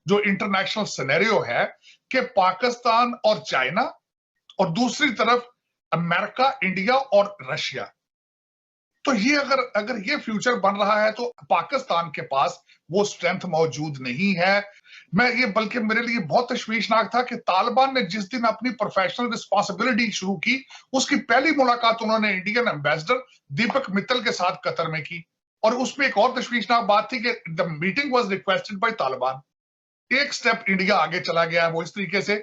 जो international scenario है कि पाकिस्तान और चाइना और दूसरी तरफ अमेरिका, इंडिया और रशिया। तो ये अगर ये फ्यूचर बन रहा है तो पाकिस्तान के पास वो स्ट्रेंथ मौजूद नहीं है। मैं ये बल्कि मेरे लिए बहुत तशवीशनाक था कि तालिबान ने जिस दिन अपनी प्रोफेशनल रिस्पॉन्सिबिलिटी शुरू की, उसकी पहली मुलाकात उन्होंने इंडियन एम्बेसडर दीपक मित्तल के साथ कतर में की। और उसमें एक और तशवीशनाक बात थी कि the meeting was requested bye Taliban. एक स्टेप इंडिया आगे चला गया है वो इस तरीके से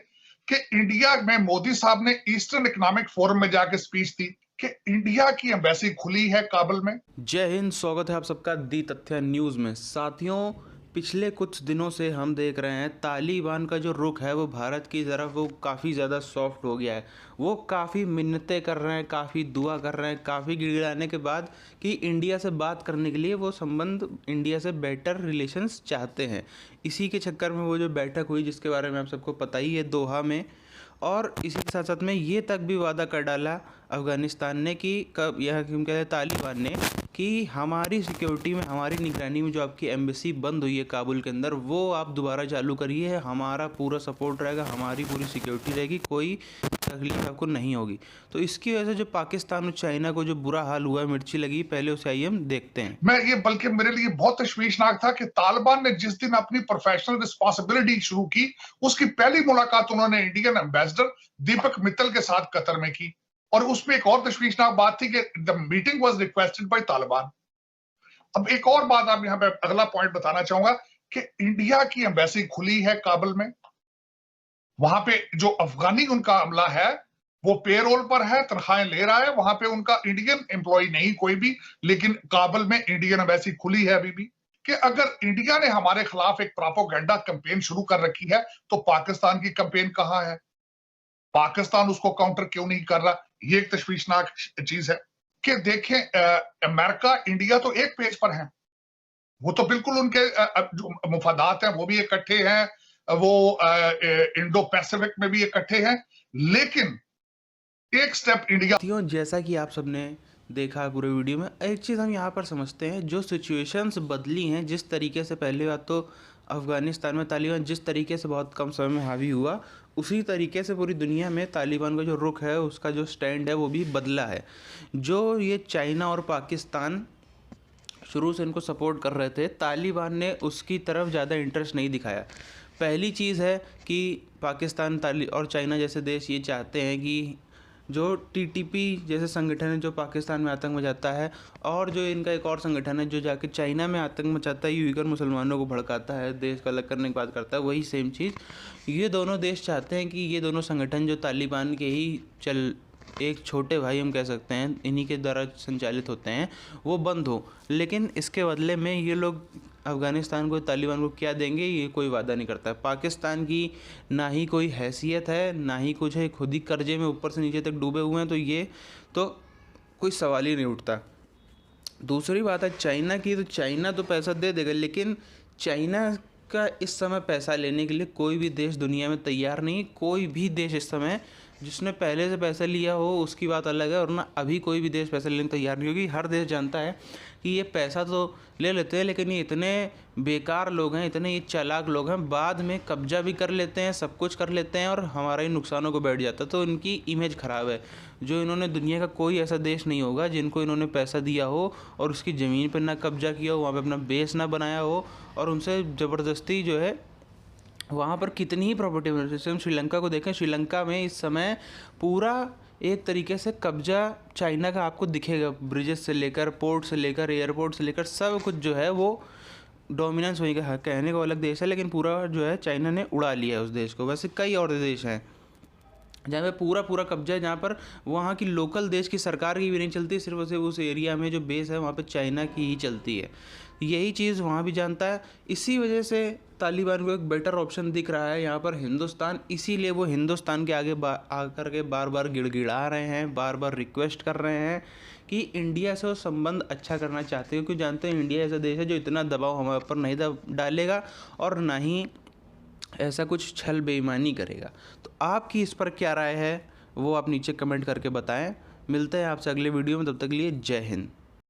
कि इंडिया में मोदी साहब ने ईस्टर्न इकोनॉमिक फोरम में जाके स्पीच दी कि इंडिया की एम्बेसी खुली है काबुल में। जय हिंद। स्वागत है आप सबका दी तथ्य न्यूज़ में। साथियों, पिछले कुछ दिनों से हम देख रहे हैं तालिबान का जो रुख है वो भारत की तरफ वो काफ़ी ज़्यादा सॉफ्ट हो गया है। वो काफ़ी मिन्नतें कर रहे हैं, काफ़ी दुआ कर रहे हैं, काफ़ी गिड़गिड़ाने के बाद कि इंडिया से बात करने के लिए वो संबंध, इंडिया से बेटर रिलेशंस चाहते हैं। इसी के चक्कर में वो जो बैठक हुई जिसके बारे में आप सबको पता ही है, दोहा में। और इसी के साथ साथ में ये तक भी वादा कर डाला अफ़गानिस्तान ने कि कब यह क्यों कहते हैं तालिबान ने कि हमारी सिक्योरिटी में, हमारी निगरानी में जो आपकी एम्बेसी बंद हुई है काबुल के अंदर, वो आप दोबारा चालू करिए, हमारा पूरा सपोर्ट रहेगा, हमारी पूरी सिक्योरिटी रहेगी, कोई तकलीफ आपको नहीं होगी। तो इसकी वजह से जो पाकिस्तान और चाइना को जो बुरा हाल हुआ है, मिर्ची लगी, पहले उसे आइए हम देखते हैं। मैं ये बल्कि मेरे लिए बहुत तशवीशनाक था कि तालिबान ने जिस दिन अपनी प्रोफेशनल रिस्पॉन्सिबिलिटी शुरू की, उसकी पहली मुलाकात उन्होंने इंडियन एम्बेसडर दीपक मित्तल के साथ कतर में की। और उसमें एक और तशवीशनाक बात थी कि the meeting was requested bye Taliban. अब एक और बात आप यहां पे अगला पॉइंट बताना चाहूंगा कि इंडिया की एम्बेसी खुली है काबुल में। वहां पे जो अफगानी उनका अमला है वो पेरोल पर है, तनख्वाहें ले रहा है, वहां पे उनका इंडियन एम्प्लॉय नहीं कोई भी। लेकिन काबुल में इंडियन एम्बेसी खुली है अभी भी। कि अगर इंडिया ने हमारे खिलाफ एक प्रोपेगेंडा कैंपेन शुरू कर रखी है तो पाकिस्तान की कैंपेन कहां है? पाकिस्तान उसको काउंटर क्यों नहीं कर रहा? ये एक तशवीशनाक चीज है कि देखें, अमेरिका, इंडिया तो एक पेज पर हैं। वो तो बिल्कुल उनके जो मुफादात हैं वो भी इकट्ठे हैं, वो इंडो पैसिफिक में भी इकट्ठे हैं। लेकिन एक स्टेप इंडिया। साथियों, जैसा कि आप सबने देखा पूरे वीडियो में, एक चीज़ हम यहाँ पर समझते हैं, जो सिचुएशंस बदली हैं, जिस तरीके से पहले बात तो अफ़गानिस्तान में तालिबान जिस तरीके से बहुत कम समय में हावी हुआ, उसी तरीके से पूरी दुनिया में तालिबान का जो रुख है, उसका जो स्टैंड है वो भी बदला है। जो ये चाइना और पाकिस्तान शुरू से इनको सपोर्ट कर रहे थे, तालिबान ने उसकी तरफ ज़्यादा इंटरेस्ट नहीं दिखाया। पहली चीज़ है कि पाकिस्तान और चाइना जैसे देश ये चाहते हैं कि जो टीटीपी जैसे संगठन है जो पाकिस्तान में आतंक मचाता है, और जो इनका एक और संगठन है जो जाके चाइना में आतंक मचाता है, उइगर मुसलमानों को भड़काता है, देश का अलग करने की बात करता है, वही सेम चीज़ ये दोनों देश चाहते हैं कि ये दोनों संगठन जो तालिबान के ही एक छोटे भाई हम कह सकते हैं, इन्हीं के द्वारा संचालित होते हैं, वो बंद हो। लेकिन इसके बदले में ये लोग अफ़गानिस्तान को, तालिबान को क्या देंगे, ये कोई वादा नहीं करता है। पाकिस्तान की ना ही कोई हैसियत है, ना ही कुछ है, खुद ही कर्जे में ऊपर से नीचे तक डूबे हुए हैं, तो ये तो कोई सवाल ही नहीं उठता। दूसरी बात है चाइना की, तो चाइना तो पैसा दे देगा, लेकिन चाइना का इस समय पैसा लेने के लिए कोई भी देश दुनिया में तैयार नहीं। कोई भी देश इस समय जिसने पहले से पैसा लिया हो उसकी बात अलग है, और ना अभी कोई भी देश पैसा लेने को तैयार नहीं, क्योंकि हर देश जानता है कि ये पैसा तो ले लेते हैं, लेकिन ये इतने बेकार लोग हैं, इतने ये चालाक लोग हैं, बाद में कब्जा भी कर लेते हैं, सब कुछ कर लेते हैं और हमारा ही नुकसानों को बैठ जाता है। तो इनकी इमेज ख़राब है। जो इन्होंने, दुनिया का कोई ऐसा देश नहीं होगा जिनको इन्होंने पैसा दिया हो और उसकी ज़मीन पर ना कब्जा किया हो, वहाँ पर अपना बेस ना बनाया हो, और उनसे ज़बरदस्ती जो है वहाँ पर कितनी ही प्रॉपर्टी मिल। जैसे हम श्रीलंका को देखें, श्रीलंका में इस समय पूरा एक तरीके से कब्जा चाइना का आपको दिखेगा। ब्रिजेस से लेकर, पोर्ट से लेकर, एयरपोर्ट से लेकर, सब कुछ जो है वो डोमिनेंस वहीं का है। कहने को अलग देश है, लेकिन पूरा जो है चाइना ने उड़ा लिया है उस देश को। वैसे कई और देश हैं जहाँ पे पूरा पूरा कब्जा है, जहाँ पर वहाँ की लोकल देश की सरकार की भी नहीं चलती, सिर्फ उस एरिया में जो बेस है वहाँ पे चाइना की ही चलती है। यही चीज़ वहाँ भी जानता है। इसी वजह से तालिबान को एक बेटर ऑप्शन दिख रहा है यहाँ पर हिंदुस्तान, इसीलिए वो हिंदुस्तान के आगे आकर के बार बार गिड़गिड़ा रहे हैं, बार बार रिक्वेस्ट कर रहे हैं कि इंडिया से वो संबंध अच्छा करना चाहते हैं, क्योंकि जानते हैं इंडिया ऐसा देश है जो इतना दबाव हमारे ऊपर नहीं डालेगा और ना ही ऐसा कुछ छल बेईमानी करेगा। तो आपकी इस पर क्या राय है वो आप नीचे कमेंट करके बताएं। मिलते हैं आपसे अगले वीडियो में, तब तक के लिए जय हिंद।